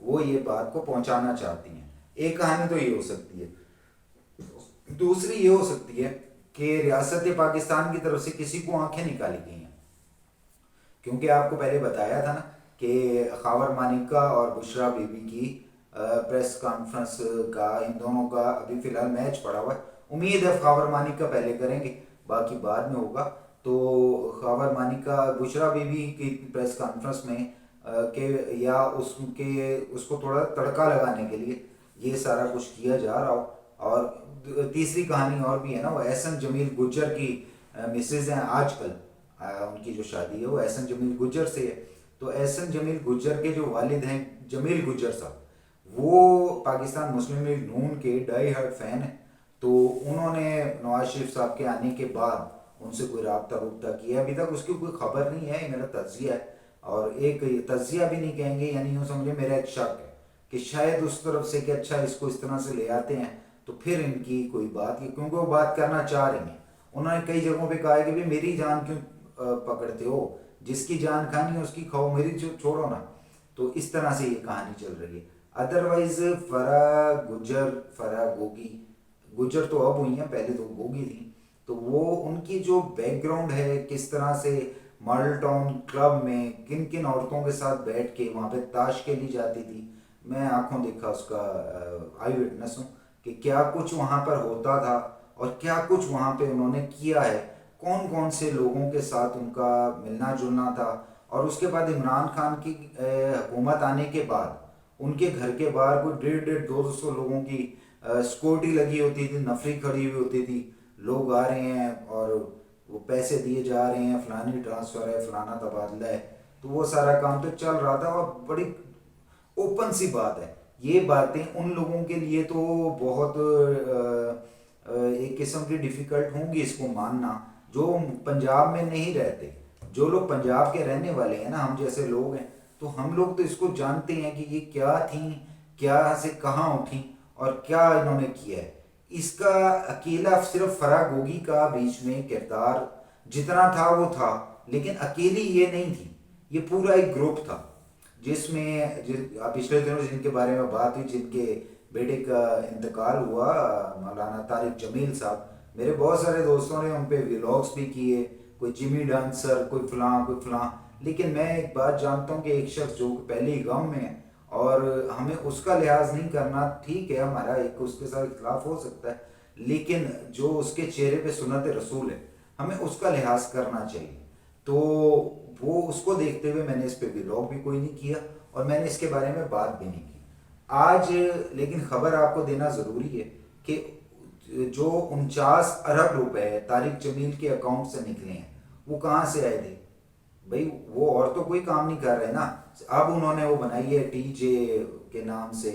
وہ یہ بات کو پہنچانا چاہتی ہیں. ایک کہانی تو یہ ہو سکتی ہے. دوسری یہ ہو سکتی ہے کہ ریاست پاکستان کی طرف سے کسی کو آنکھیں نکالی گئی ہیں، کیونکہ آپ کو پہلے بتایا تھا نا کہ خاور مانیکا اور بشرا بی بی کی پریس کانفرنس کا، ان دونوں کا ابھی فی الحال میچ پڑا ہوا ہے. امید ہے خاور مانیکا پہلے کریں گے، باقی بعد میں ہوگا. تو خاور مانیکا بشرا بی بی کی پریس کانفرنس میں کہ یا اس کو تھوڑا تڑکا لگانے کے لیے یہ سارا کچھ کیا جا رہا ہو. اور تیسری کہانی اور بھی ہے نا، وہ احسن جمیل گجر کی مسز ہیں آج کل، ان کی جو شادی ہے وہ احسن جمیل گجر سے ہے. تو احسن جمیل گجر کے جو والد ہیں جمیل گجر صاحب، وہ پاکستان مسلم لیگ نون کے ڈائی ہارڈ فین ہیں. تو انہوں نے نواز شریف صاحب کے آنے کے بعد ان سے کوئی رابطہ کیا، ابھی تک اس کی کوئی خبر نہیں ہے. یہ میرا تجزیہ ہے، اور ایک تجزیہ بھی نہیں کہیں گے، یعنی یوں سمجھے میرا ایک شک ہے کہ شاید اس طرف سے کہ اچھا اس کو اس طرح سے لے آتے ہیں تو پھر ان کی کوئی بات، کیونکہ وہ بات کرنا چاہ رہی ہیں. انہوں نے کئی جگہوں پہ کہا ہے کہ بھی میری جان کیوں پکڑتے ہو، جس کی جان کھانی ہے اس کی کھاؤ، میری چھوڑو نا. تو اس طرح سے یہ کہانی چل رہی ہے. ادروائز فرا گوگی گجر تو اب ہوئی ہیں، پہلے تو گوگی تھیں. تو وہ ان کی جو بیک گراؤنڈ ہے، کس طرح سے ماڈل ٹاؤن کلب میں کن کن عورتوں کے ساتھ بیٹھ کے وہاں پہ تاش کھیلی جاتی تھی، میں آنکھوں دیکھا اس کا آئی وٹنس ہوں کہ کیا کچھ وہاں پر ہوتا تھا اور کیا کچھ وہاں پہ انہوں نے کیا ہے، کون کون سے لوگوں کے ساتھ ان کا ملنا جلنا تھا. اور اس کے بعد عمران خان کی حکومت آنے کے بعد ان کے گھر کے باہر کوئی 150-200 لوگوں کی سیکورٹی لگی ہوتی تھی، نفری کھڑی ہوئی ہوتی تھی. لوگ آ رہے ہیں اور وہ پیسے دیے جا رہے ہیں، فلانی ٹرانسفر ہے، فلانا تبادلہ ہے. تو وہ سارا کام تو چل رہا تھا، اور بڑی اوپن سی بات ہے. یہ باتیں ان لوگوں کے لیے تو بہت ایک قسم کی ڈیفیکلٹ ہوں گی اس کو ماننا جو پنجاب میں نہیں رہتے. جو لوگ پنجاب کے رہنے والے ہیں نا، ہم جیسے لوگ ہیں، تو ہم لوگ تو اس کو جانتے ہیں کہ یہ کیا تھیں، کیا سے کہاں اٹھیں اور کیا انہوں نے کیا ہے. اس کا اکیلا صرف فرا گوگی کا بیچ میں کردار جتنا تھا وہ تھا، لیکن اکیلی یہ نہیں تھی، یہ پورا ایک گروپ تھا جس میں پچھلے دنوں جن کے بارے میں بات ہوئی، جن کے بیٹے کا انتقال ہوا، مولانا طارق جمیل صاحب. میرے بہت سارے دوستوں نے ان پہ ولاگس بھی کیے، کوئی جمی ڈانسر، کوئی فلاں کوئی فلاں. لیکن میں ایک بات جانتا ہوں کہ ایک شخص جو پہلے ہی غم میں ہے، اور ہمیں اس کا لحاظ نہیں کرنا، ٹھیک ہے ہمارا ایک اس کے ساتھ اختلاف ہو سکتا ہے، لیکن جو اس کے چہرے پہ سنت رسول ہے ہمیں اس کا لحاظ کرنا چاہیے. تو وہ اس کو دیکھتے ہوئے میں نے اس پہ ولاگ بھی کوئی نہیں کیا، اور میں نے اس کے بارے میں بات بھی نہیں کی آج. لیکن خبر آپ کو دینا ضروری ہے کہ جو 49 ارب روپے طارق جمیل کے اکاؤنٹ سے نکلے ہیں، وہ کہاں سے آئے تھے بھائی؟ وہ اور تو کوئی کام نہیں کر رہے نا. اب انہوں نے وہ بنائی ہے ٹی جے کے نام سے،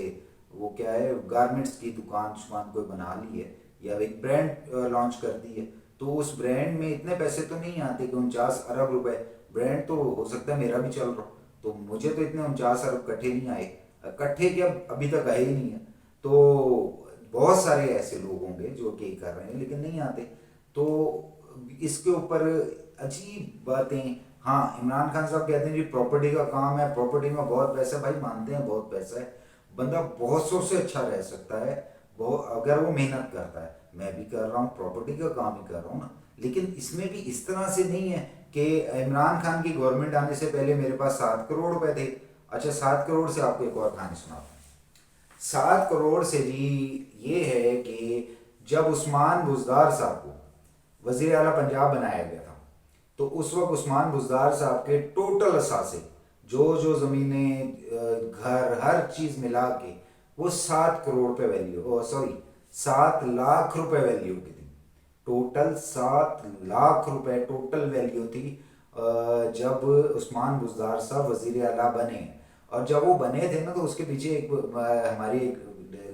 وہ کیا ہے، گارمنٹس کی دکان کوئی بنا لی ہے یا ایک برانڈ لانچ کر دی ہے. تو اس برانڈ میں اتنے پیسے تو نہیں آتے کہ 49 ارب روپے. برانڈ تو ہو سکتا ہے میرا بھی چل رہا، تو مجھے تو اتنے 49 ارب کٹھے نہیں آئے، کٹھے کے ابھی تک آئے ہی نہیں ہیں. تو بہت سارے ایسے لوگ ہوں گے جو کہ کر رہے ہیں لیکن نہیں آتے. تو اس کے اوپر عجیب باتیں. ہاں، عمران خان صاحب کہتے ہیں جی پراپرٹی کا کام ہے، پراپرٹی میں بہت پیسہ. بھائی مانتے ہیں بہت پیسہ ہے، بندہ بہت سو سے اچھا رہ سکتا ہے اگر وہ محنت کرتا ہے. میں بھی کر رہا ہوں، پراپرٹی کا کام ہی کر رہا ہوں نا. لیکن اس میں بھی اس طرح سے نہیں ہے کہ عمران خان کی گورنمنٹ آنے سے پہلے میرے پاس 7 کروڑ روپے تھے. اچھا 7 کروڑ سے آپ کو ایک اور کہانی سناتا ہوں. 7 کروڑ سے جی یہ ہے کہ جب عثمان بزدار صاحب کو وزیر اعلیٰ پنجاب بنایا گیا تھا، تو اس وقت عثمان بزدار صاحب کے ٹوٹل اثاثے، جو زمینیں، گھر، ہر چیز ملا کے وہ 7 کروڑ روپے ویلیو، 7 لاکھ روپے ویلیو کی تھی. ٹوٹل 7 لاکھ روپے ٹوٹل ویلیو تھی جب عثمان بزدار صاحب وزیر اعلیٰ بنے. اور جب وہ بنے تھے نا، تو اس کے پیچھے ایک ہماری ایک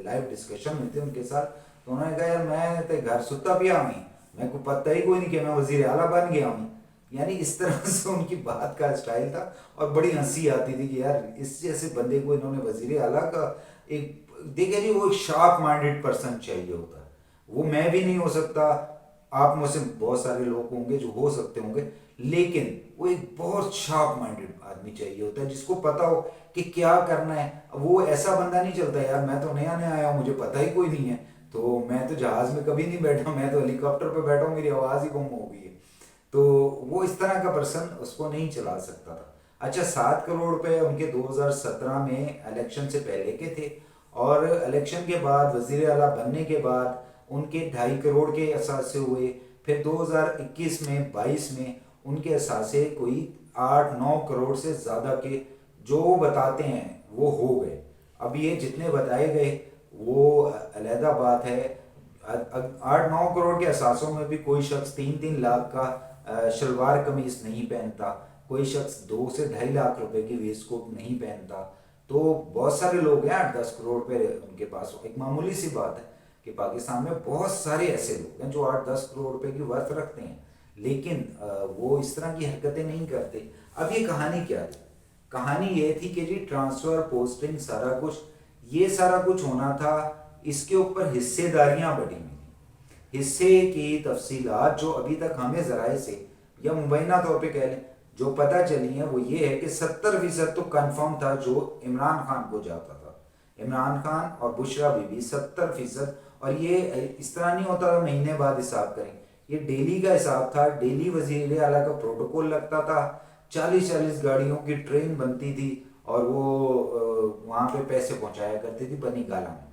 لائیو ڈسکشن ہوئی تھی ان کے ساتھ. تو انہوں نے کہا یار میں تے گھر ستا پیا ہوں، میں کو پتہ ہی کوئی نہیں کہ میں وزیر اعلیٰ بن گیا ہوں. یعنی اس طرح سے ان کی بات کا اسٹائل تھا، اور بڑی ہنسی آتی تھی کہ یار اس جیسے بندے کو انہوں نے وزیر اعلیٰ کا ایک دیکھیں جی، وہ ایک شارپ مائنڈیڈ پرسن چاہیے ہوتا ہے. وہ میں بھی نہیں ہو سکتا، آپ میں سے بہت سارے لوگ ہوں گے جو ہو سکتے ہوں گے، لیکن وہ ایک بہت شارپ مائنڈیڈ آدمی چاہیے ہوتا ہے جس کو پتا ہو کہ کیا کرنا ہے. وہ ایسا بندہ نہیں چلتا یار میں تو نیا نیا آیا ہوں مجھے پتہ ہی کوئی نہیں ہے، تو میں تو جہاز میں کبھی نہیں بیٹھا، میں تو ہیلی کاپٹر پہ بیٹھا ہوں، میری آواز ہی گم ہو گئی ہے. تو وہ اس طرح کا پرسن اس کو نہیں چلا سکتا تھا. اچھا 7 کروڑ روپے ان کے 2017 میں الیکشن سے پہلے کے تھے، اور الیکشن کے بعد وزیر اعلیٰ بننے کے بعد ان کے 2.5 کروڑ کے اثاثے ہوئے. پھر 2021 میں 22 میں ان کے اثاثے کوئی 8-9 کروڑ سے زیادہ کے جو وہ بتاتے ہیں وہ ہو گئے. اب یہ جتنے بتائے گئے وہ علیحدہ بات ہے. 8-9 کروڑ کے اثاثوں میں بھی کوئی شخص 3-3 لاکھ کا شلوار قمیص نہیں پہنتا، کوئی شخص 2 سے 2.5 لاکھ روپے کی ویسٹ کوٹ نہیں پہنتا. تو بہت سارے لوگ ہیں 8-10 کروڑ پہ ان کے پاس. ایک معمولی سی بات ہے کہ پاکستان میں بہت سارے ایسے لوگ ہیں جو 8-10 کروڑ روپے کی ورث رکھتے ہیں، لیکن وہ اس طرح کی حرکتیں نہیں کرتے. اب یہ کہانی کیا تھی؟ کہانی یہ تھی کہ جی ٹرانسفر، پوسٹنگ، سارا کچھ یہ سارا کچھ ہونا تھا. اس کے اوپر حصے داریاں بڑھی ہوئی تھیں. حصے کی تفصیلات جو ابھی تک ہمیں ذرائع سے یا مبینہ طور پہ کہہ لیں جو پتہ چلی ہیں وہ یہ ہے کہ 70% تو کنفرم تھا جو عمران خان کو جاتا تھا. عمران خان اور بشرا بی بی 70%. اور یہ اس طرح نہیں ہوتا تھا مہینے بعد حساب کریں، یہ ڈیلی کا حساب تھا. ڈیلی وزیر اعلیٰ کا پروٹوکول لگتا تھا، 40 گاڑیوں کی ٹرین بنتی تھی اور وہ وہاں پہ پیسے پہنچایا کرتی تھی بنی گالا میں.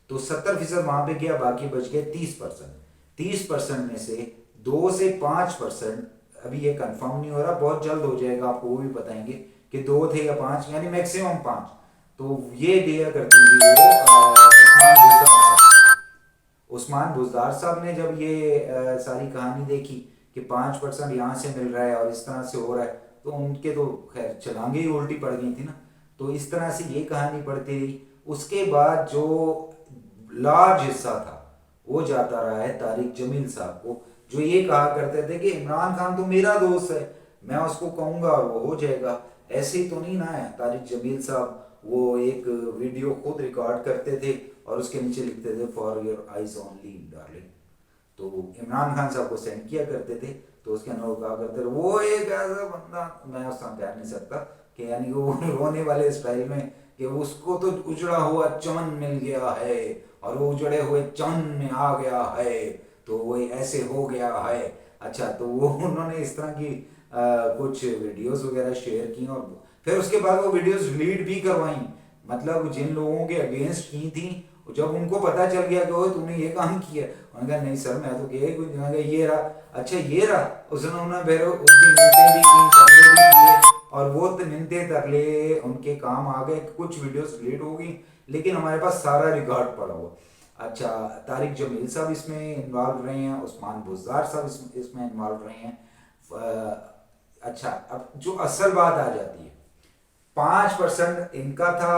تو 70% وہاں پہ گیا، باقی بچ گئے 30%. 30% میں سے 2 سے 5%، ابھی یہ کنفرم نہیں ہو رہا، بہت جلد ہو جائے گا، آپ کو وہ بھی بتائیں گے کہ 2 تھے یا 5، یعنی میکسیمم 5. تو یہ دیا کرتی تھی وہ عثمان بزدار صاحب نے. جب یہ ساری کہانی دیکھی کہ 5% یہاں سے مل رہا ہے اور اس طرح سے ہو رہا ہے، تو ان کے تو خیر چھلانگیں ہی الٹی پڑ گئی تھی نا. تو اس طرح سے یہ کہانی پڑتی رہی. اس کے بعد جو لارج حصہ تھا وہ جاتا رہا ہے طارق جمیل صاحب کو، جو یہ کہا کرتے تھے کہ عمران خان تو میرا دوست ہے، میں اس کو کہوں گا اور وہ ہو جائے گا. ایسے ہی تو نہیں نہ ہے. طارق جمیل صاحب وہ ایک ویڈیو خود ریکارڈ کرتے تھے اور اس کے نیچے لکھتے تھے for your eyes only darling. تو عمران خان صاحب کو سینڈ کیا کرتے تھے، تو اس کے اندر وہ کہا کرتے تھے وہ ایک ایسا بندہ، میں اس طرح کہہ نہیں سکتا کہ یعنی وہ رونے والے اسٹائل میں کہ اس کو تو اجڑا ہوا چمن مل گیا ہے اور وہ اجڑے ہوئے چمن میں آ گیا ہے تو وہ ایسے ہو گیا ہے. اچھا تو وہ انہوں نے اس طرح کی کچھ ویڈیوز وغیرہ شیئر کی اور پھر اس کے بعد وہ ویڈیوز ڈیلیٹ بھی کروائیں. مطلب جن لوگوں کے اگینسٹ کی تھیں جب ان کو پتہ چل گیا کہ وہ تم نے یہ کام کیا، انہوں نے کہا نہیں سر میں تو کیا ہی کچھ نہیں، یہ رہا. اچھا یہ رہا. اس نے پھر اس کی منتیں بھی کی، ترلے بھی کیے، اور وہ منتیں ترلے ان کے کام آ گئے. کچھ ویڈیوز ڈیلیٹ ہو گئی لیکن ہمارے پاس سارا ریکارڈ پڑا ہوا. اچھا طارق جمیل صاحب اس میں انوالو رہے ہیں، عثمان بزدار صاحب اس میں انوالو رہے ہیں. اچھا اب جو اصل بات آ جاتی ہے، 5% ان کا تھا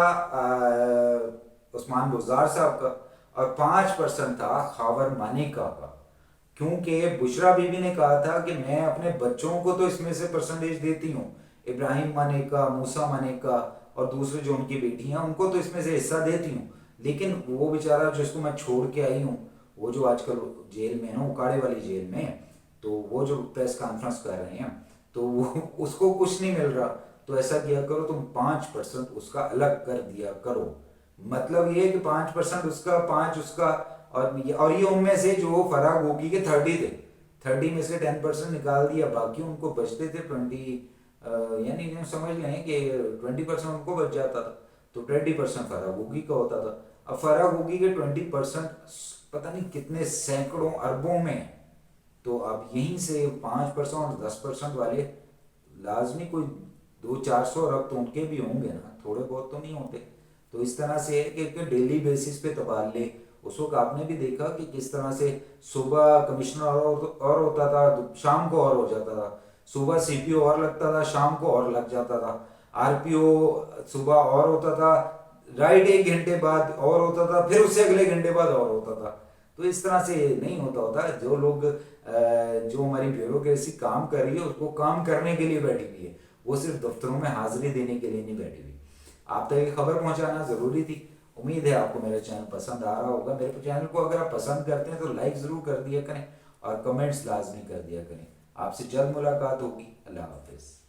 عثمان بزدار صاحب کا، اور 5% تھا خاور مانیکا کا. کیونکہ بشرا بی بی نے کہا تھا کہ میں اپنے بچوں کو تو اس میں سے پرسنٹیج دیتی ہوں، ابراہیم مانیکا، موسیٰ مانیکا اور دوسرے جو ان کی بیٹی ہیں ان کو تو اس میں سے حصہ دیتی ہوں، لیکن وہ بیچارہ جس کو میں چھوڑ کے آئی ہوں وہ جو آج کل جیل میں ہے نا، اکاڑے والی جیل میں، تو وہ جو پریس کانفرنس کر رہے ہیں تو وہ اس کو کچھ نہیں مل رہا. تو ایسا کیا کرو تم 5% اس کا الگ کر دیا کرو. مطلب یہ کہ 5% اس کا، 5 اس کا، اور یہ ان میں سے جو فراغ ہوگی کے 30 تھے، 30 میں سے 10% نکال دیا، باقی ان کو بچتے تھے 20، یعنی سمجھ لیں کہ 20% ان کو بچ جاتا تھا تو 20% فراغ ہوگی کا ہوتا تھا. اب فراغ ہوگی کے 20% پتہ نہیں کتنے سینکڑوں اربوں میں. تو اب یہیں سے 5% اور 10% والے لازمی کوئی 200-400 ارب تو ان کے بھی ہوں گے نا، تھوڑے بہت تو نہیں ہوتے. تو اس طرح سے ہے کہ ڈیلی بیسس پہ تبادلے. اس وقت آپ نے بھی دیکھا کہ کس طرح سے صبح کمشنر اور ہوتا تھا، شام کو اور ہو جاتا تھا، صبح سی پی او اور لگتا تھا، شام کو اور لگ جاتا تھا، آر پی او صبح اور ہوتا تھا، رائٹ 1 گھنٹے بعد اور ہوتا تھا، پھر اس سے اگلے گھنٹے بعد اور ہوتا تھا. تو اس طرح سے نہیں ہوتا. جو لوگ جو ہماری بیوروکریسی کام کر رہی ہے اس کو کام کرنے کے لیے بیٹھی ہوئی ہے، وہ صرف دفتروں میں حاضری دینے کے لیے نہیں بیٹھی ہوئی. آپ تک یہ خبر پہنچانا ضروری تھی. امید ہے آپ کو میرا چینل پسند آ رہا ہوگا. میرے چینل کو اگر آپ پسند کرتے ہیں تو لائک ضرور کر دیا کریں اور کمنٹس لازمی کر دیا کریں۔ آپ سے جلد ملاقات ہوگی۔ اللہ حافظ۔